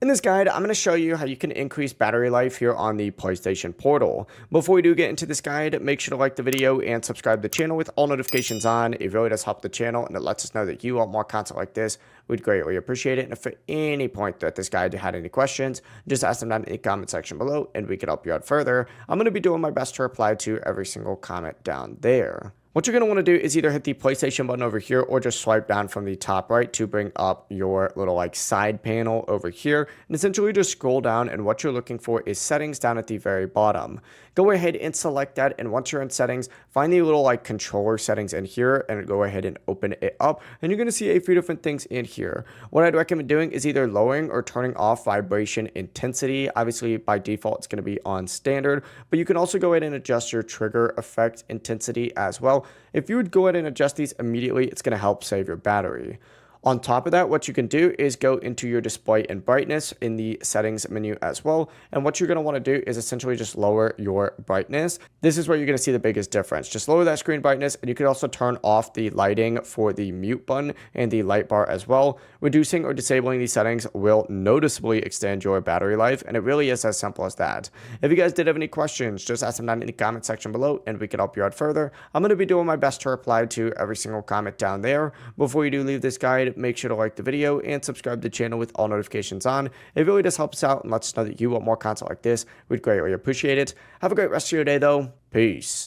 In this guide, I'm going to show you how you can increase battery life here on the PlayStation portal. Before we do get into this guide, make sure to like the video and subscribe to the channel with all notifications on. It really does help the channel and it lets us know that you want more content like this. We'd greatly appreciate it. And if at any point that this guide had any questions, just ask them down in the comment section below and we can help you out further. I'm going to be doing my best to reply to every single comment down there. What you're going to want to do is either hit the PlayStation button over here or just swipe down from the top right to bring up your little side panel over here, and essentially just scroll down, and what you're looking for is settings down at the very bottom. Go ahead and select that, and once you're in settings, find the little controller settings in here and go ahead and open it up, and you're going to see a few different things in here. What I'd recommend doing is either lowering or turning off vibration intensity. Obviously by default it's going to be on standard, but you can also go ahead and adjust your trigger effect intensity as well. If you would go ahead and adjust these immediately, it's going to help save your battery. On top of that, what you can do is go into your display and brightness in the settings menu as well. And what you're going to want to do is essentially just lower your brightness. This is where you're going to see the biggest difference. Just lower that screen brightness, and you can also turn off the lighting for the mute button and the light bar as well. Reducing or disabling these settings will noticeably extend your battery life, and it really is as simple as that. If you guys did have any questions, just ask them down in the comment section below and we can help you out further. I'm going to be doing my best to reply to every single comment down there. Before you do leave this guide, make sure to like the video and subscribe to the channel with all notifications on. It really does help us out and lets us know that you want more content like this. We'd greatly appreciate it. Have a great rest of your day though. Peace.